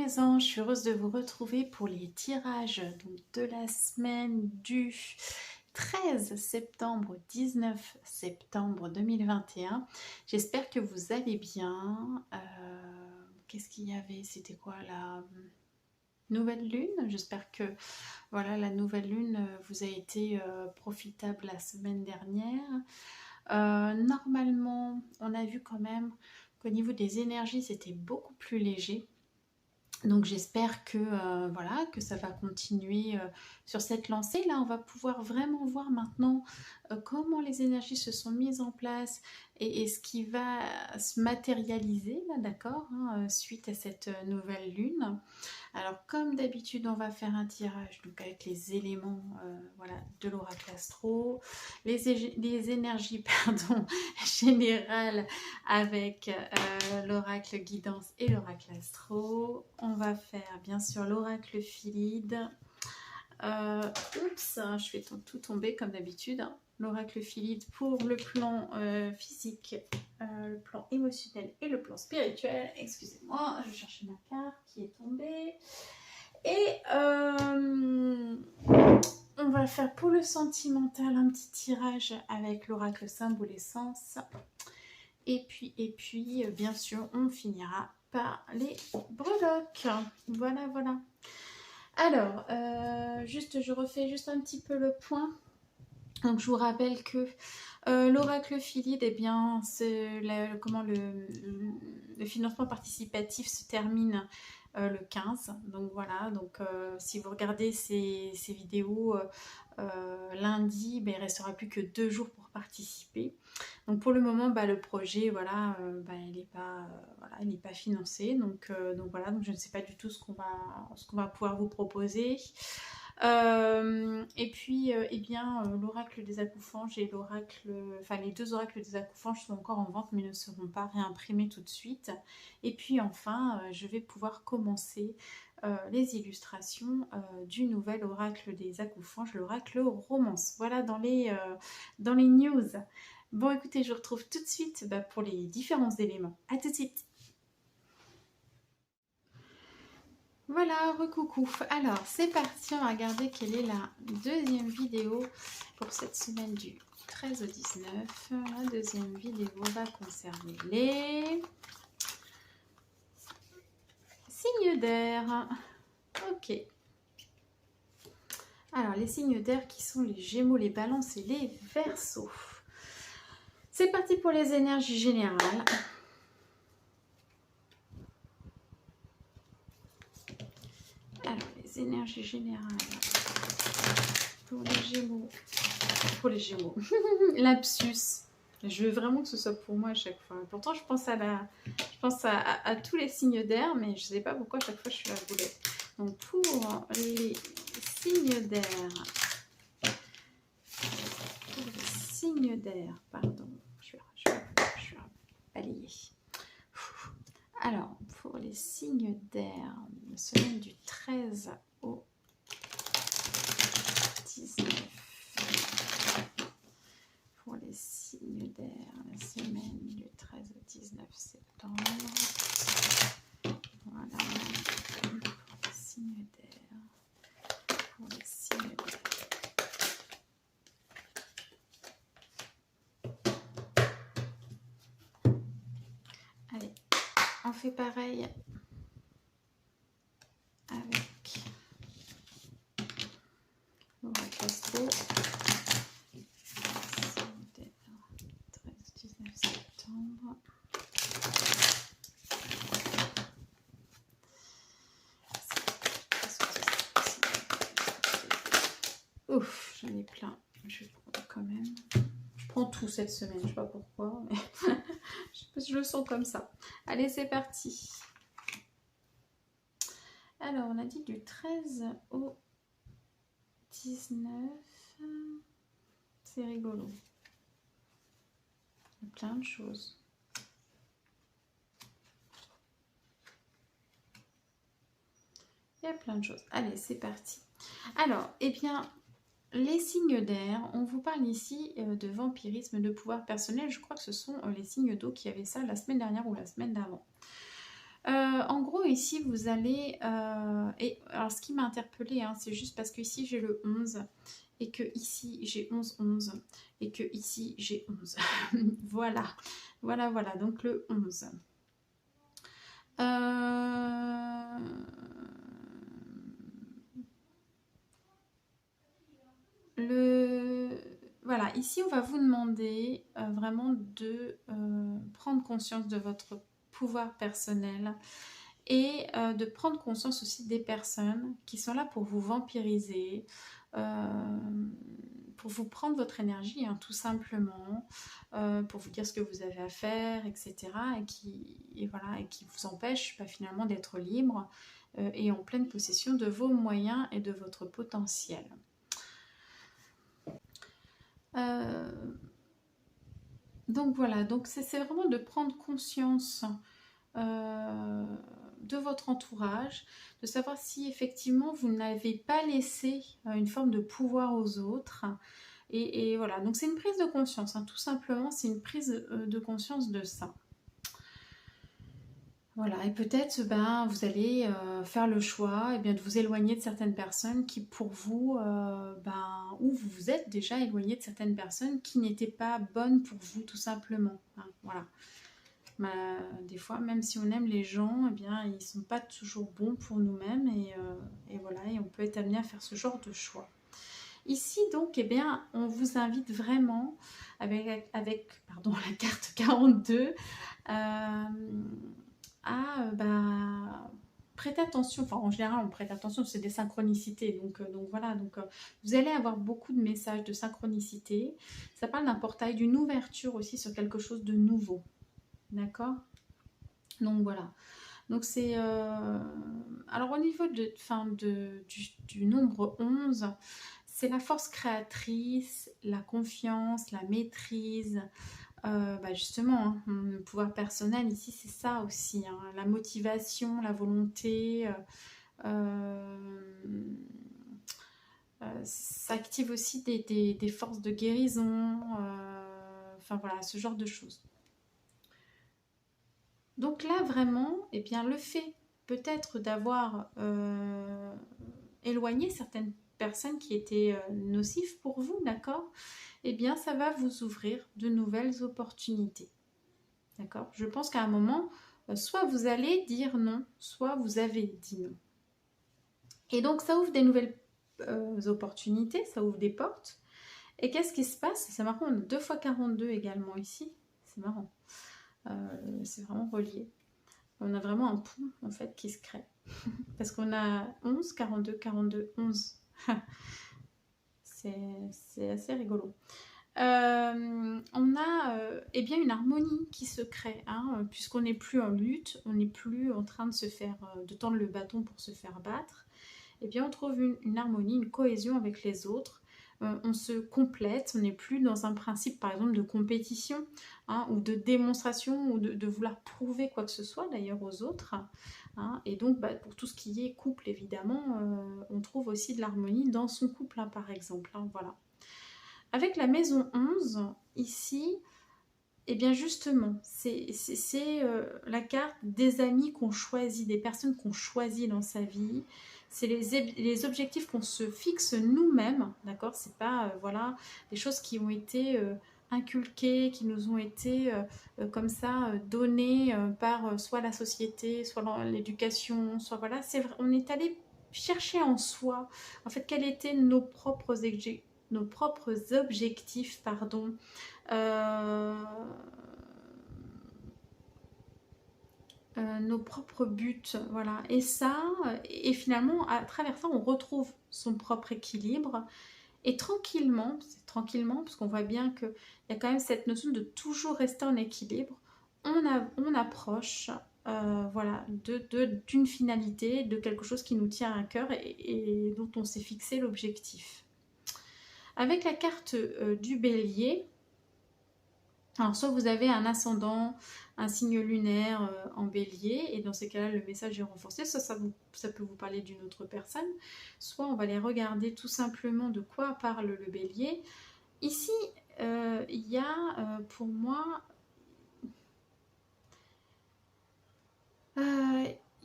présent, je suis heureuse de vous retrouver pour les tirages donc, de la semaine du 13 septembre au 19 septembre 2021. J'espère que vous allez bien. Qu'est-ce qu'il y avait? C'était quoi la nouvelle lune? J'espère que voilà, la nouvelle lune vous a été profitable la semaine dernière. Normalement, on a vu quand même qu'au niveau des énergies, c'était beaucoup plus léger. Donc j'espère que voilà, que ça va continuer sur cette lancée. Là, on va pouvoir vraiment voir maintenant comment les énergies se sont mises en place et ce qui va se matérialiser, là, d'accord, hein, suite à cette nouvelle lune. Alors, comme d'habitude, on va faire un tirage donc avec les éléments voilà, de l'oracle astro, les énergies pardon, générales avec l'oracle guidance et l'oracle astro. On va faire bien sûr l'oracle Philide. Oups, je fais tout tomber comme d'habitude. L'oracle Philide pour le plan physique, le plan émotionnel et le plan spirituel. Excusez-moi, je cherchais ma carte qui est tombée. Et on va faire pour le sentimental un petit tirage avec l'oracle symbole essence. Et puis, bien sûr, on finira par les breloques. Voilà, voilà. Alors, je refais juste un petit peu le point. Donc, je vous rappelle que l'oracle Philide, eh bien, le financement participatif se termine le 15. Donc voilà, donc si vous regardez ces vidéos lundi, ben, il ne restera plus que 2 jours pour participer. Donc pour le moment, bah, le projet, voilà, bah, il n'est pas financé. Donc voilà, donc je ne sais pas du tout ce qu'on va pouvoir vous proposer. Et puis, eh bien, l'oracle des accoufanges et les 2 oracles des accoufanges sont encore en vente, mais ne seront pas réimprimés tout de suite. Et puis enfin, je vais pouvoir commencer les illustrations du nouvel oracle des accoufanges, l'oracle romance. Voilà dans les news. Bon, écoutez, je vous retrouve tout de suite pour les différents éléments. À tout de suite. Voilà, recoucou. Alors, c'est parti, on va regarder quelle est la deuxième vidéo pour cette semaine du 13 au 19. La deuxième vidéo va concerner les signes d'air. Ok. Alors, les signes d'air qui sont les Gémeaux, les Balances et les Verseaux. C'est parti pour les énergies générales. Alors, les énergies générales pour les Gémeaux. Pour les Gémeaux. Lapsus. Je veux vraiment que ce soit pour moi à chaque fois. Pourtant, je pense à tous les signes d'air, mais je ne sais pas pourquoi à chaque fois je suis à la boulette. Donc, pour les signes d'air, pardon, je vais balayer. Alors, pour les signes d'air, la semaine du 13 au 19. Pour les signes d'air, la semaine du 13 au 19 septembre. Voilà. Pour les signes d'air. Pour les signes d'air. Allez, on fait pareil avec l'oracle astro. Signes d'air, 13-19 septembre. Ouf, j'en ai plein. Je vais prendre quand même. Je prends tout cette semaine, je sais pas pourquoi, mais je le sens comme ça. Allez, c'est parti. Alors, on a dit du 13 au 19. C'est rigolo. Il y a plein de choses. Il y a plein de choses. Allez, c'est parti. Alors, eh bien, les signes d'air, on vous parle ici de vampirisme, de pouvoir personnel. Je crois que ce sont les signes d'eau qui avaient ça la semaine dernière ou la semaine d'avant. En gros, ici, vous allez... et alors, ce qui m'a interpellée, hein, c'est juste parce que ici, j'ai le 11 et que ici, j'ai 11 et que ici, j'ai 11. Voilà, voilà, voilà. Donc, le 11. Le... Voilà, ici, on va vous demander vraiment de prendre conscience de votre pouvoir personnel et de prendre conscience aussi des personnes qui sont là pour vous vampiriser, euh, pour vous prendre votre énergie, hein, tout simplement, pour vous dire ce que vous avez à faire, etc. Voilà, et qui vous empêchent finalement d'être libre et en pleine possession de vos moyens et de votre potentiel. Donc voilà, donc c'est vraiment de prendre conscience euh, de votre entourage, de savoir si effectivement vous n'avez pas laissé une forme de pouvoir aux autres. Et voilà, donc c'est une prise de conscience, hein, tout simplement, c'est une prise de conscience de ça. Voilà, et peut-être vous allez faire le choix de vous éloigner de certaines personnes qui pour vous, ou vous vous êtes déjà éloigné de certaines personnes qui n'étaient pas bonnes pour vous tout simplement. Hein, voilà. Des fois, même si on aime les gens, ils ne sont pas toujours bons pour nous-mêmes et voilà, et on peut être amené à faire ce genre de choix. Ici donc, on vous invite vraiment avec la carte 42 prêtez attention, enfin en général on prête attention, c'est des synchronicités, donc voilà, vous allez avoir beaucoup de messages de synchronicité, ça parle d'un portail, d'une ouverture aussi sur quelque chose de nouveau, d'accord? Donc voilà, donc c'est... alors au niveau du nombre 11, c'est la force créatrice, la confiance, la maîtrise, justement, hein, le pouvoir personnel ici, c'est ça aussi, hein, la motivation, la volonté. Ça active aussi des forces de guérison. Enfin voilà, ce genre de choses. Donc là, vraiment, le fait peut-être d'avoir éloigné certaines personnes qui étaient nocives pour vous, d'accord? Ça va vous ouvrir de nouvelles opportunités. D'accord? Je pense qu'à un moment, soit vous allez dire non, soit vous avez dit non. Et donc, ça ouvre des nouvelles opportunités, ça ouvre des portes. Et qu'est-ce qui se passe? C'est marrant, on a 2 fois 42 également ici. C'est marrant. C'est vraiment relié. On a vraiment un pont, en fait, qui se crée. Parce qu'on a 11, 42, 42, 11. C'est assez rigolo. On a une harmonie qui se crée, hein, puisqu'on n'est plus en lutte, on n'est plus en train de tendre le bâton pour se faire battre. On trouve une harmonie, une cohésion avec les autres. On se complète, on n'est plus dans un principe par exemple de compétition, hein, ou de démonstration ou de vouloir prouver quoi que ce soit d'ailleurs aux autres, hein. Et donc pour tout ce qui est couple évidemment, on trouve aussi de l'harmonie dans son couple, hein, par exemple, hein, voilà. Avec la maison 11, ici, justement, c'est la carte des amis qu'on choisit, des personnes qu'on choisit dans sa vie. C'est les objectifs qu'on se fixe nous-mêmes, d'accord? C'est pas, des choses qui ont été inculquées, qui nous ont été comme ça données par soit la société, soit l'éducation, soit voilà. On est allé chercher en soi, en fait, quels étaient nos propres objectifs, pardon, nos propres buts, voilà. Et ça, et finalement, à travers ça, on retrouve son propre équilibre. Et tranquillement, parce qu'on voit bien qu'il y a quand même cette notion de toujours rester en équilibre, on approche d'une finalité, de quelque chose qui nous tient à cœur et dont on s'est fixé l'objectif. Avec la carte du bélier, alors soit vous avez un ascendant, un signe lunaire en bélier, et dans ces cas-là le message est renforcé, soit ça peut vous parler d'une autre personne, soit on va aller regarder tout simplement de quoi parle le bélier. Ici, il y a pour moi...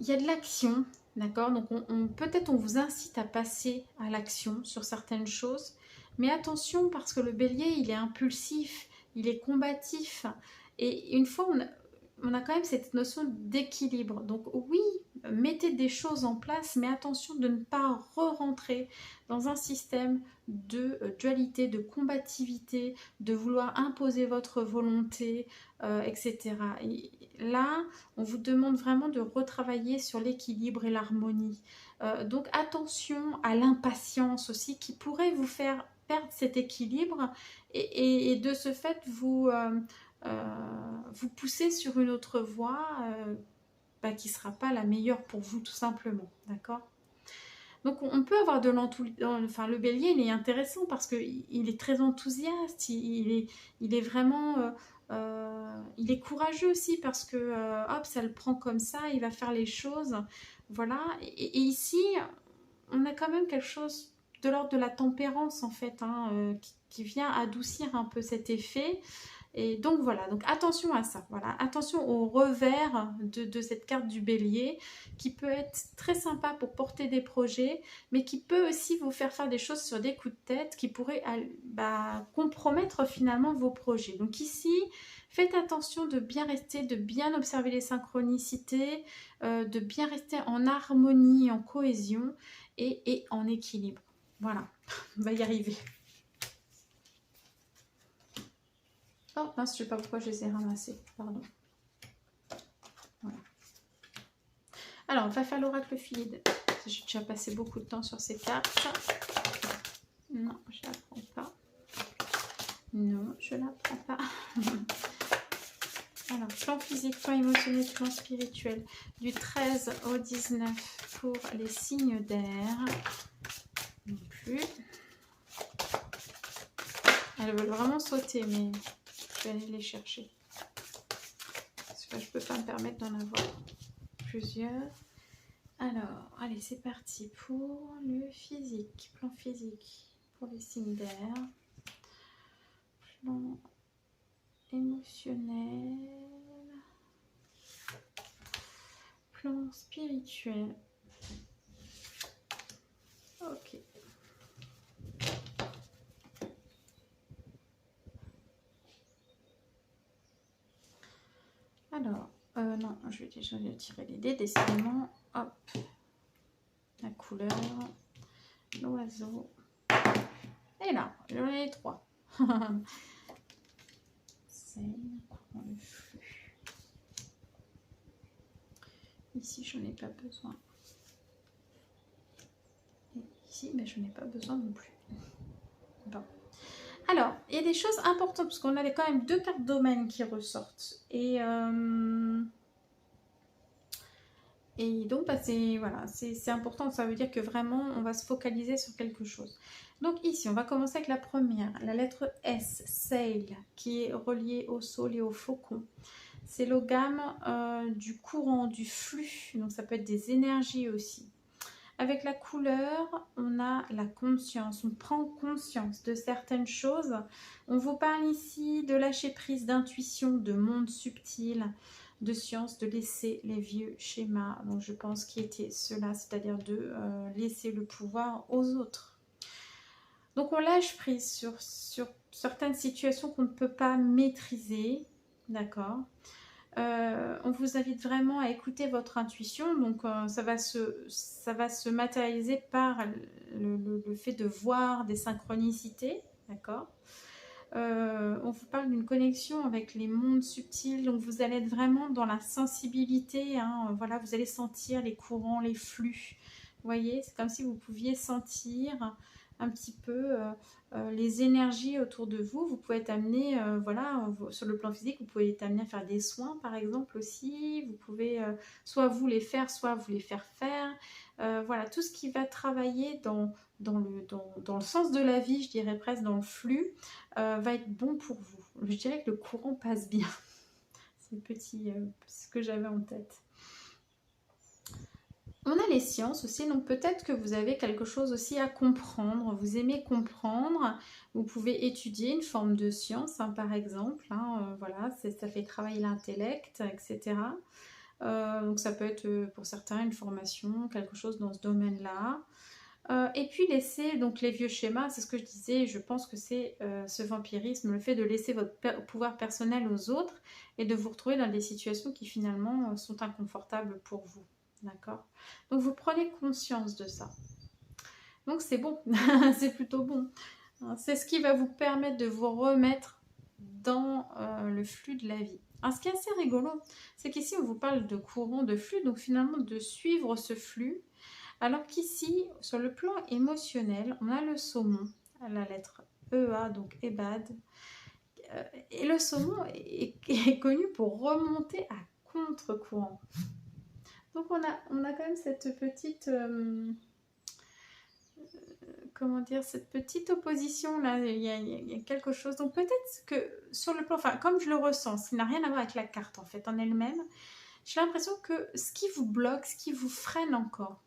il y a de l'action, d'accord? Donc peut-être on vous incite à passer à l'action sur certaines choses, mais attention parce que le bélier, il est impulsif, il est combatif, et une fois, on a quand même cette notion d'équilibre. Donc oui, mettez des choses en place, mais attention de ne pas re-rentrer dans un système de dualité, de combativité, de vouloir imposer votre volonté, etc. Et là, on vous demande vraiment de retravailler sur l'équilibre et l'harmonie. Donc attention à l'impatience aussi qui pourrait vous faire perdre cet équilibre et de ce fait vous pousser sur une autre voie qui ne sera pas la meilleure pour vous tout simplement, d'accord? Donc on peut avoir de l'enthousiasme, enfin le bélier il est intéressant parce qu'il est très enthousiaste, il est vraiment, il est courageux aussi parce que hop ça le prend comme ça, il va faire les choses, voilà. Et ici on a quand même quelque chose de l'ordre de la tempérance en fait, hein, qui vient adoucir un peu cet effet. Et donc voilà, donc attention à ça, voilà, attention au revers de cette carte du bélier qui peut être très sympa pour porter des projets, mais qui peut aussi vous faire des choses sur des coups de tête qui pourraient compromettre finalement vos projets. Donc ici, faites attention de bien rester, de bien observer les synchronicités, de bien rester en harmonie, en cohésion et en équilibre. Voilà, on va y arriver. Oh mince, je ne sais pas pourquoi je les ai ramassés, pardon. Voilà. Alors, on va faire l'oracle fluide. J'ai déjà passé beaucoup de temps sur ces cartes. Non, je ne la prends pas. Non, je ne la prends pas. Alors, plan physique, plan émotionnel, plan spirituel. Du 13 au 19 pour les signes d'air. Non plus. Elles veulent vraiment sauter, mais je vais aller les chercher. Parce que je ne peux pas me permettre d'en avoir plusieurs. Alors, allez, c'est parti pour le physique. Plan physique pour les signes d'air. Plan émotionnel. Plan spirituel. Ok. Alors, non, je vais déjà tirer les dés, décidément. Hop. La couleur. L'oiseau. Et là, j'en ai 3. C'est courant le flux. Ici, je n'en ai pas besoin. Et ici, mais je n'ai pas besoin non plus. Bon. Alors, il y a des choses importantes, parce qu'on avait quand même 2 cartes domaines qui ressortent. Et donc, voilà, c'est important, ça veut dire que vraiment, on va se focaliser sur quelque chose. Donc ici, on va commencer avec la première, la lettre S, Sail, qui est reliée au saule et au faucon. C'est le gamme du courant, du flux, donc ça peut être des énergies aussi. Avec la couleur, on a la conscience, on prend conscience de certaines choses. On vous parle ici de lâcher prise, d'intuition, de monde subtil, de science, de laisser les vieux schémas. Donc je pense qu'il était cela, c'est-à-dire de laisser le pouvoir aux autres. Donc on lâche prise sur certaines situations qu'on ne peut pas maîtriser, d'accord ? On vous invite vraiment à écouter votre intuition, donc ça va se matérialiser par le fait de voir des synchronicités, d'accord. On vous parle d'une connexion avec les mondes subtils, donc vous allez être vraiment dans la sensibilité, hein, voilà, vous allez sentir les courants, les flux, vous voyez, c'est comme si vous pouviez sentir un petit peu les énergies autour de vous. Vous pouvez être amené, voilà, sur le plan physique, vous pouvez être amené à faire des soins par exemple aussi. Vous pouvez soit vous les faire, soit vous les faire faire. Voilà, tout ce qui va travailler dans le sens de la vie, je dirais presque dans le flux, va être bon pour vous. Je dirais que le courant passe bien. C'est ce que j'avais en tête. On a les sciences aussi, donc peut-être que vous avez quelque chose aussi à comprendre, vous aimez comprendre, vous pouvez étudier une forme de science, hein, par exemple, hein, voilà, ça fait travailler l'intellect, etc. Donc ça peut être pour certains une formation, quelque chose dans ce domaine-là. Et puis laisser donc les vieux schémas, c'est ce que je disais, je pense que c'est ce vampirisme, le fait de laisser votre pouvoir personnel aux autres et de vous retrouver dans des situations qui finalement sont inconfortables pour vous. D'accord? Donc vous prenez conscience de ça. Donc c'est bon, c'est plutôt bon. C'est ce qui va vous permettre de vous remettre dans le flux de la vie. Alors, ce qui est assez rigolo, c'est qu'ici on vous parle de courant, de flux, donc finalement de suivre ce flux, alors qu'ici, sur le plan émotionnel, on a le saumon, la lettre EA, donc EBAD, et le saumon est connu pour remonter à contre-courant. Donc on a quand même cette petite... comment dire, cette petite opposition là, il y a quelque chose. Donc peut-être que sur le plan, enfin comme je le ressens, ce qui n'a rien à voir avec la carte en fait en elle-même, j'ai l'impression que ce qui vous bloque, ce qui vous freine encore,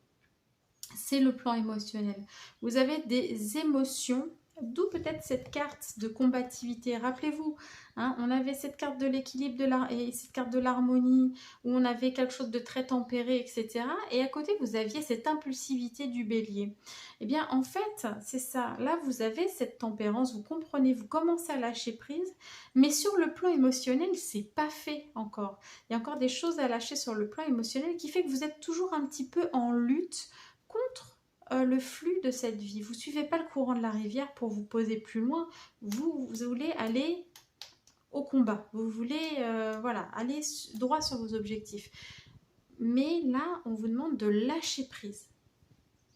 c'est le plan émotionnel. Vous avez des émotions, d'où peut-être cette carte de combativité. Rappelez-vous, hein, on avait cette carte de l'équilibre et cette carte de l'harmonie, où on avait quelque chose de très tempéré, etc. Et à côté, vous aviez cette impulsivité du bélier. Eh bien, en fait, c'est ça. Là, vous avez cette tempérance, vous comprenez, vous commencez à lâcher prise, mais sur le plan émotionnel, c'est pas fait encore. Il y a encore des choses à lâcher sur le plan émotionnel qui fait que vous êtes toujours un petit peu en lutte contre le flux de cette vie. Vous ne suivez pas le courant de la rivière pour vous poser plus loin. Vous voulez aller au combat. Vous voulez voilà, aller droit sur vos objectifs. Mais là, on vous demande de lâcher prise.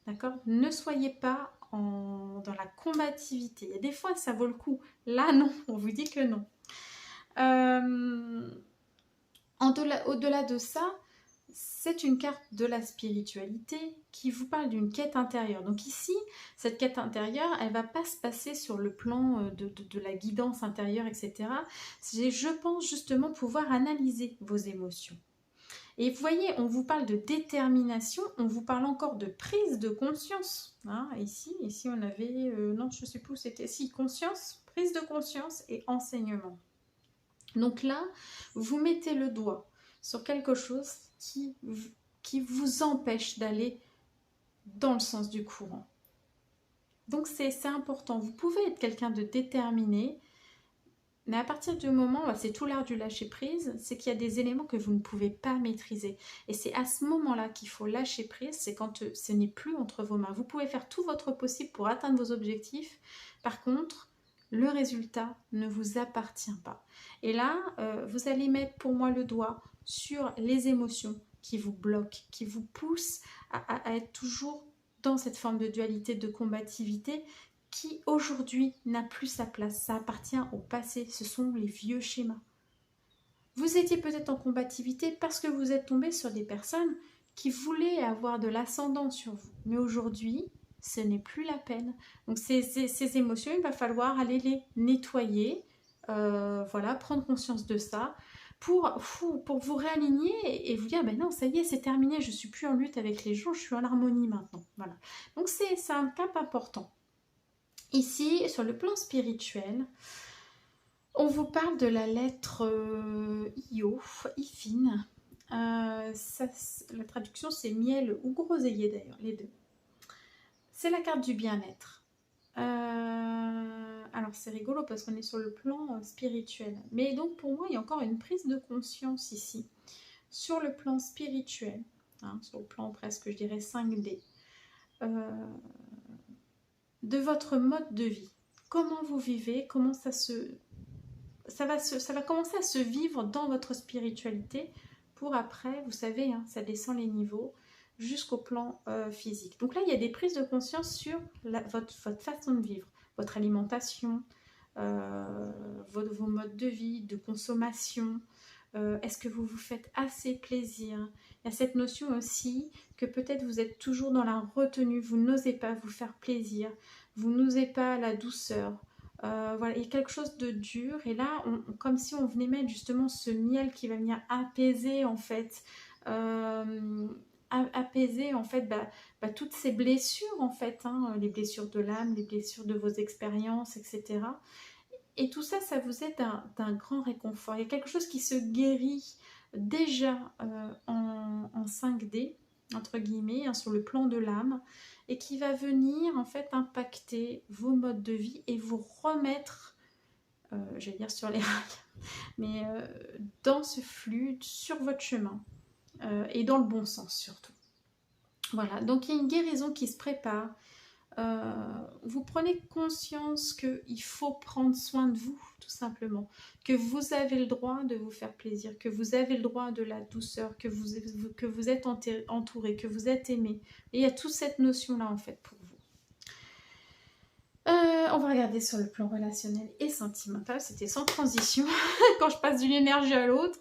D'accord? Ne soyez pas dans la combativité. Il y a des fois, ça vaut le coup. Là, non. On vous dit que non. Au-delà de ça, c'est une carte de la spiritualité qui vous parle d'une quête intérieure. Donc ici, cette quête intérieure, elle ne va pas se passer sur le plan de la guidance intérieure, etc. Je pense justement pouvoir analyser vos émotions. Et vous voyez, on vous parle de détermination, on vous parle encore de prise de conscience. Hein, ici, on avait, non, je ne sais plus où c'était, si, conscience, prise de conscience et enseignement. Donc là, vous mettez le doigt sur quelque chose qui vous empêche d'aller dans le sens du courant. Donc c'est important. Vous pouvez être quelqu'un de déterminé, mais à partir du moment, c'est tout l'art du lâcher prise, c'est qu'il y a des éléments que vous ne pouvez pas maîtriser. Et c'est à ce moment-là qu'il faut lâcher prise, c'est quand ce n'est plus entre vos mains. Vous pouvez faire tout votre possible pour atteindre vos objectifs. Par contre, le résultat ne vous appartient pas. Et là, vous allez mettre pour moi le doigt sur les émotions qui vous bloquent, qui vous poussent à être toujours dans cette forme de dualité, de combativité qui aujourd'hui n'a plus sa place. Ça appartient au passé, ce sont les vieux schémas. Vous étiez peut-être en combativité parce que vous êtes tombé sur des personnes qui voulaient avoir de l'ascendant sur vous. Mais aujourd'hui, ce n'est plus la peine. Donc ces émotions, il va falloir aller les nettoyer, voilà, prendre conscience de ça, pour vous réaligner et vous dire, ben non, ça y est, c'est terminé, je ne suis plus en lutte avec les gens, je suis en harmonie maintenant. Voilà. Donc c'est un cap important. Ici, sur le plan spirituel, on vous parle de la lettre Io, Ifine. La traduction, c'est miel ou groseillier d'ailleurs, les deux. C'est la carte du bien-être. Alors c'est rigolo parce qu'on est sur le plan spirituel. Mais donc pour moi, il y a encore une prise de conscience ici. Sur le plan spirituel, hein, sur le plan presque, je dirais 5D, de votre mode de vie. Comment vous vivez, comment ça va commencer à se vivre dans votre spiritualité pour après, vous savez, hein, ça descend les niveaux jusqu'au plan physique. Donc là, il y a des prises de conscience sur votre façon de vivre, votre alimentation, vos modes de vie, de consommation. Est-ce que vous vous faites assez plaisir? Il y a cette notion aussi que peut-être vous êtes toujours dans la retenue, vous n'osez pas vous faire plaisir, vous n'osez pas la douceur. Voilà, il y a quelque chose de dur et là, comme si on venait mettre justement ce miel qui va venir apaiser en fait, apaiser en fait toutes ces blessures en fait, hein, les blessures de l'âme, les blessures de vos expériences, etc. Et tout ça, ça vous est d'un grand réconfort. Il y a quelque chose qui se guérit déjà en 5D, entre guillemets, hein, sur le plan de l'âme, et qui va venir en fait impacter vos modes de vie et vous remettre, j'allais dire sur les rails, mais dans ce flux, sur votre chemin, et dans le bon sens surtout. Voilà, donc il y a une guérison qui se prépare. Vous prenez conscience qu'il faut prendre soin de vous, tout simplement. Que vous avez le droit de vous faire plaisir, que vous avez le droit de la douceur, que vous êtes entouré, que vous êtes aimé. Et il y a toute cette notion-là, en fait, pour vous. On va regarder sur le plan relationnel et sentimental. C'était sans transition. Quand je passe d'une énergie à l'autre,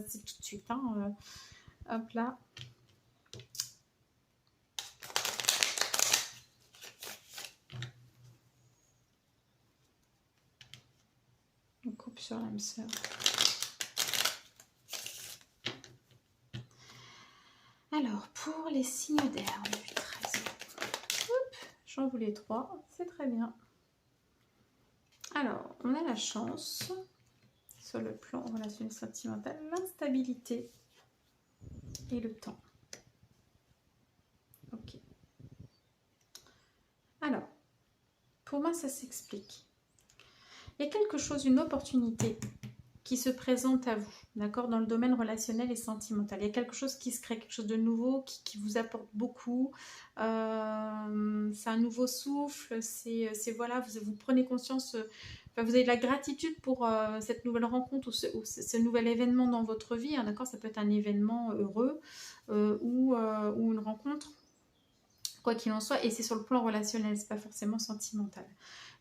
c'est tout de suite. Hein, hop là. On coupe sur l'âme sœur. Alors, pour les signes d'air du 13, j'en voulais 3, c'est très bien. Alors, on a la chance, sur le plan relationnel sentimental, l'instabilité et le temps. Ok. Alors, pour moi, ça s'explique. Il y a quelque chose, une opportunité qui se présente à vous, d'accord, dans le domaine relationnel et sentimental. Il y a quelque chose qui se crée, quelque chose de nouveau qui vous apporte beaucoup. C'est un nouveau souffle. C'est voilà, vous prenez conscience. Enfin, vous avez de la gratitude pour cette nouvelle rencontre ou ce nouvel événement dans votre vie. Hein, d'accord, ça peut être un événement heureux ou une rencontre. Quoi qu'il en soit, et c'est sur le plan relationnel, c'est pas forcément sentimental.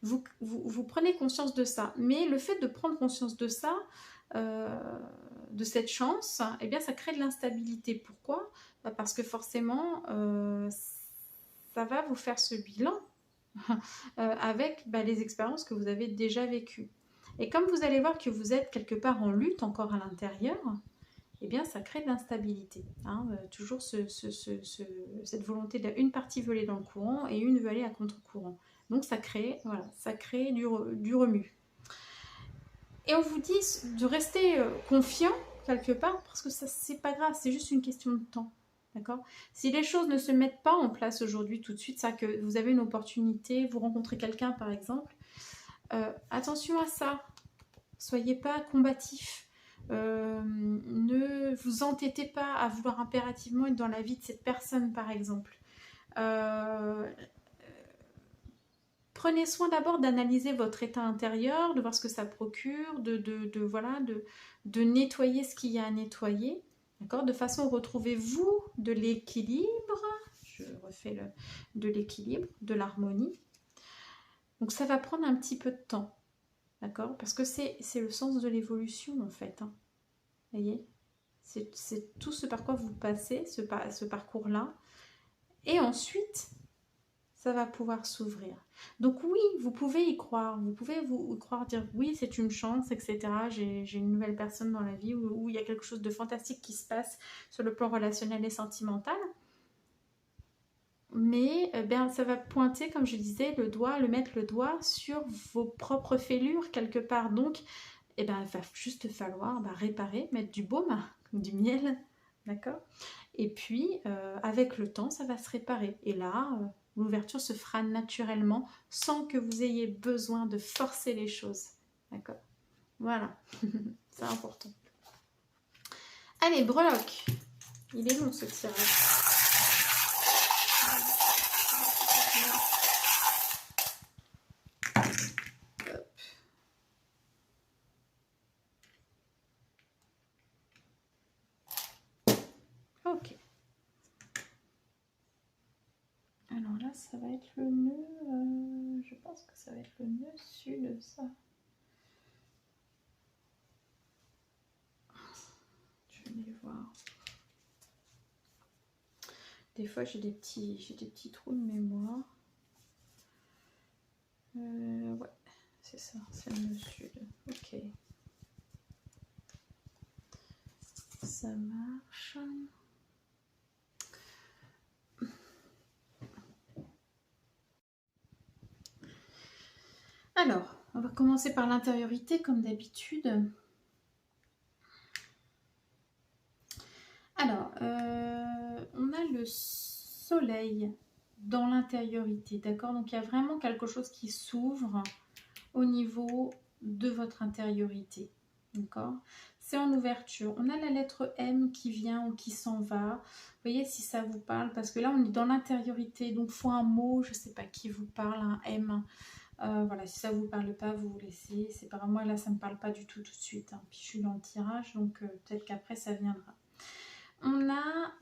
Vous prenez conscience de ça, mais le fait de prendre conscience de ça, de cette chance, eh bien ça crée de l'instabilité. Pourquoi? Parce que forcément, ça va vous faire ce bilan avec les expériences que vous avez déjà vécues. Et comme vous allez voir que vous êtes quelque part en lutte encore à l'intérieur, eh bien ça crée de l'instabilité. Hein, toujours cette volonté d'une partie veut aller dans le courant et une veut aller à contre-courant. Donc ça crée, voilà, ça crée du remue. Et on vous dit de rester confiant quelque part parce que ça c'est pas grave, c'est juste une question de temps. D'accord? Si les choses ne se mettent pas en place aujourd'hui tout de suite, ça que vous avez une opportunité, vous rencontrez quelqu'un par exemple, attention à ça. Soyez pas combatif. Ne vous entêtez pas à vouloir impérativement être dans la vie de cette personne par exemple. Prenez soin d'abord d'analyser votre état intérieur, de voir ce que ça procure, de nettoyer ce qu'il y a à nettoyer, d'accord, de façon à retrouver vous de l'équilibre. Je refais de l'équilibre, de l'harmonie. Donc ça va prendre un petit peu de temps, d'accord, parce que c'est le sens de l'évolution en fait. Hein. Vous voyez, c'est tout ce par quoi vous passez, ce parcours-là. Et ensuite, ça va pouvoir s'ouvrir. Donc oui, vous pouvez y croire. Vous pouvez vous croire, dire oui, c'est une chance, etc. J'ai une nouvelle personne dans la vie où il y a quelque chose de fantastique qui se passe sur le plan relationnel et sentimental. Mais ça va pointer, comme je disais, mettre le doigt sur vos propres fêlures quelque part. Donc, il va juste falloir réparer, mettre du baume, du miel, d'accord? Et puis, avec le temps, ça va se réparer. Et là, l'ouverture se fera naturellement, sans que vous ayez besoin de forcer les choses, d'accord? Voilà, c'est important. Allez, breloque. Il est long ce tirage. Ok. Alors là, ça va être le nœud. Je pense que ça va être le nœud sud, ça. Je vais aller voir. Des fois, j'ai des petits trous de mémoire. Ouais, c'est ça, c'est le nœud sud. Ok. Ça marche. Alors, on va commencer par l'intériorité comme d'habitude. Alors, on a le soleil dans l'intériorité, d'accord? Donc, il y a vraiment quelque chose qui s'ouvre au niveau de votre intériorité, d'accord? C'est en ouverture. On a la lettre M qui vient ou qui s'en va. Vous voyez si ça vous parle, parce que là, on est dans l'intériorité, donc il faut un mot, je ne sais pas qui vous parle, un M. Voilà, si ça ne vous parle pas, vous vous laissez. C'est pas moi, là, ça ne me parle pas du tout de suite, hein. Puis je suis dans le tirage, donc peut-être qu'après, ça viendra. On a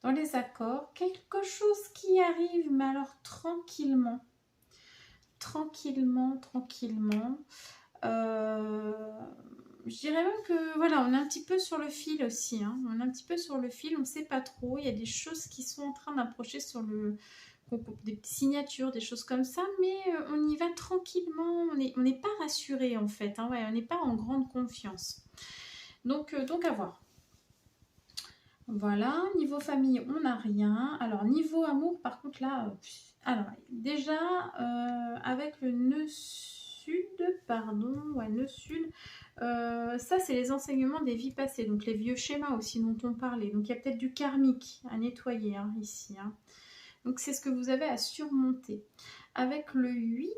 dans les accords quelque chose qui arrive, mais alors tranquillement. Tranquillement, tranquillement. Je dirais même que voilà, on est un petit peu sur le fil aussi, hein. On est un petit peu sur le fil, on ne sait pas trop. Il y a des choses qui sont en train d'approcher sur le... des petites signatures, des choses comme ça, mais on y va tranquillement. On n'est pas rassuré en fait, hein. Ouais, on n'est pas en grande confiance. Donc à voir. Voilà, niveau famille, on n'a rien. Alors, niveau amour, par contre, là, alors, déjà, avec le nœud sud, pardon, ouais, nœud sud, ça, c'est les enseignements des vies passées, donc les vieux schémas aussi dont on parlait. Donc, il y a peut-être du karmique à nettoyer, hein, ici, hein. Donc, c'est ce que vous avez à surmonter. Avec le 8,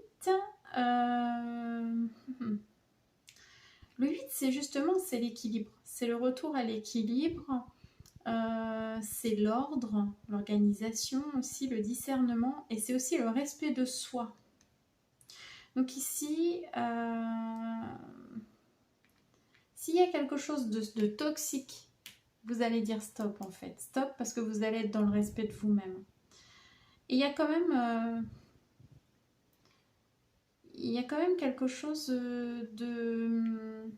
euh, le 8, c'est justement, c'est l'équilibre. C'est le retour à l'équilibre. C'est l'ordre, l'organisation aussi, le discernement et c'est aussi le respect de soi. Donc ici, s'il y a quelque chose de toxique, vous allez dire stop en fait. Stop parce que vous allez être dans le respect de vous-même. Et il y a quand même quelque chose de...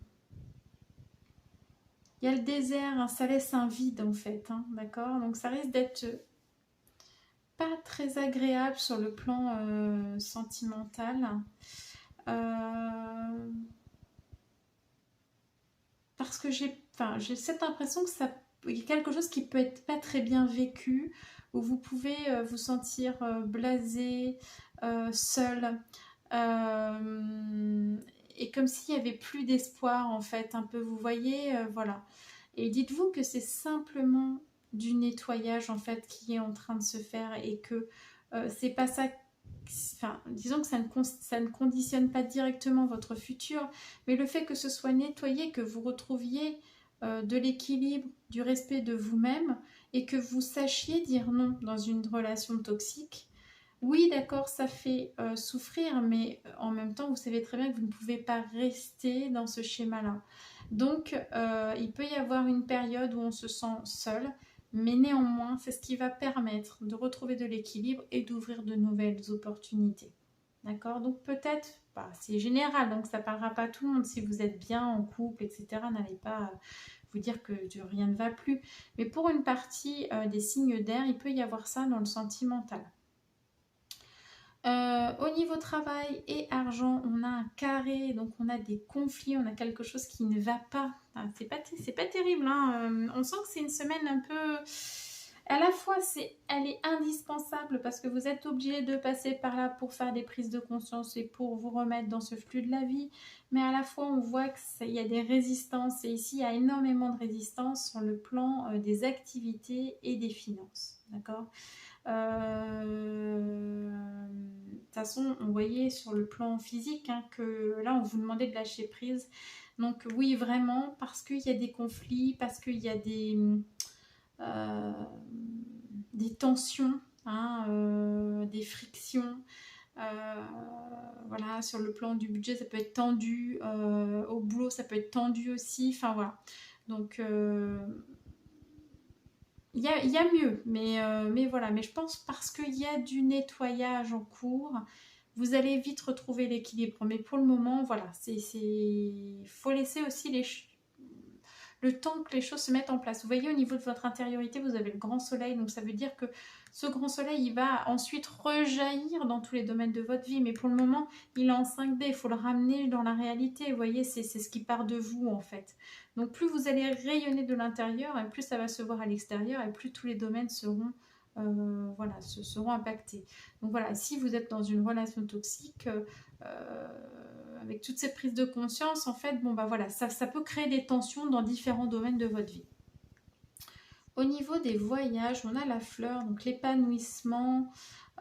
Il y a le désert, hein, ça laisse un vide en fait, hein, d'accord? Donc ça risque d'être pas très agréable sur le plan sentimental. Parce que j'ai cette impression que il y a quelque chose qui peut être pas très bien vécu, où vous pouvez vous sentir blasé, seul, et comme s'il y avait plus d'espoir en fait, un peu, vous voyez, voilà. Et dites-vous que c'est simplement du nettoyage en fait qui est en train de se faire et que c'est pas ça. Enfin, disons que ça ne conditionne pas directement votre futur, mais le fait que ce soit nettoyé, que vous retrouviez de l'équilibre, du respect de vous-même et que vous sachiez dire non dans une relation toxique. Oui, d'accord, ça fait souffrir, mais en même temps, vous savez très bien que vous ne pouvez pas rester dans ce schéma-là. Donc, il peut y avoir une période où on se sent seul, mais néanmoins, c'est ce qui va permettre de retrouver de l'équilibre et d'ouvrir de nouvelles opportunités. D'accord? Donc peut-être, bah, c'est général, donc ça ne parlera pas à tout le monde. Si vous êtes bien en couple, etc., n'allez pas vous dire que rien ne va plus. Mais pour une partie des signes d'air, il peut y avoir ça dans le sentimental. Au niveau travail et argent, on a un carré, donc on a des conflits, on a quelque chose qui ne va pas. Enfin, c'est pas terrible, hein. On sent que c'est une semaine un peu... À la fois, elle est indispensable parce que vous êtes obligé de passer par là pour faire des prises de conscience et pour vous remettre dans ce flux de la vie. Mais à la fois, on voit qu'il y a des résistances et ici, il y a énormément de résistances sur le plan des activités et des finances. D'accord ? De toute façon, on voyait sur le plan physique hein, que là, on vous demandait de lâcher prise. Donc oui, vraiment, parce qu'il y a des conflits, parce qu'il y a des tensions, hein, des frictions. Voilà, sur le plan du budget, ça peut être tendu. Au boulot, ça peut être tendu aussi. Enfin voilà. Donc il y a mieux, mais voilà. Mais je pense parce qu'il y a du nettoyage en cours, vous allez vite retrouver l'équilibre. Mais pour le moment, voilà, faut laisser aussi le temps que les choses se mettent en place. Vous voyez, au niveau de votre intériorité, vous avez le grand soleil. Donc ça veut dire que ce grand soleil, il va ensuite rejaillir dans tous les domaines de votre vie. Mais pour le moment, il est en 5D. Il faut le ramener dans la réalité. Vous voyez, c'est ce qui part de vous, en fait. Donc plus vous allez rayonner de l'intérieur, et plus ça va se voir à l'extérieur, et plus tous les domaines seront... seront impactés. Donc voilà, si vous êtes dans une relation toxique, avec toutes ces prises de conscience, en fait, bon, bah voilà, ça peut créer des tensions dans différents domaines de votre vie. Au niveau des voyages, on a la fleur, donc l'épanouissement.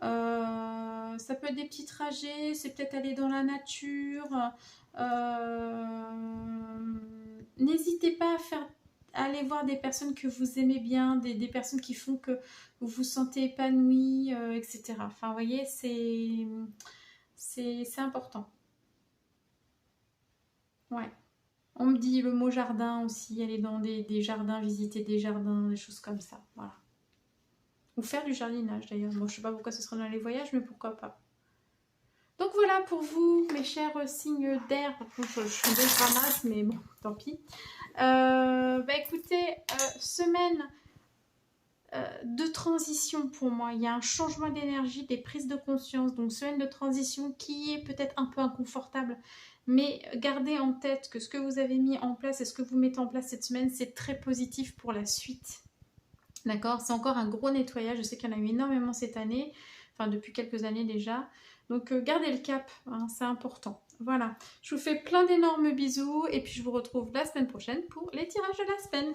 Ça peut être des petits trajets, c'est peut-être aller dans la nature. N'hésitez pas à aller voir des personnes que vous aimez bien, des personnes qui font que vous vous sentez épanoui, etc. Enfin, vous voyez, c'est important. Ouais. On me dit le mot jardin aussi, aller dans des jardins, visiter des jardins, des choses comme ça. Voilà. Ou faire du jardinage d'ailleurs. Bon, je sais pas pourquoi ce sera dans les voyages, mais pourquoi pas. Donc voilà pour vous, mes chers signes d'air. Par contre, je suis un peu ramasse, mais bon, tant pis. Bah écoutez, semaine de transition pour moi. Il y a un changement d'énergie, des prises de conscience. Donc semaine de transition qui est peut-être un peu inconfortable. Mais gardez en tête que ce que vous avez mis en place et ce que vous mettez en place cette semaine, c'est très positif pour la suite. D'accord? C'est encore un gros nettoyage. Je sais qu'il y en a eu énormément cette année. Enfin, depuis quelques années déjà. Donc, gardez le cap. Hein, c'est important. Voilà. Je vous fais plein d'énormes bisous. Et puis, je vous retrouve la semaine prochaine pour les tirages de la semaine.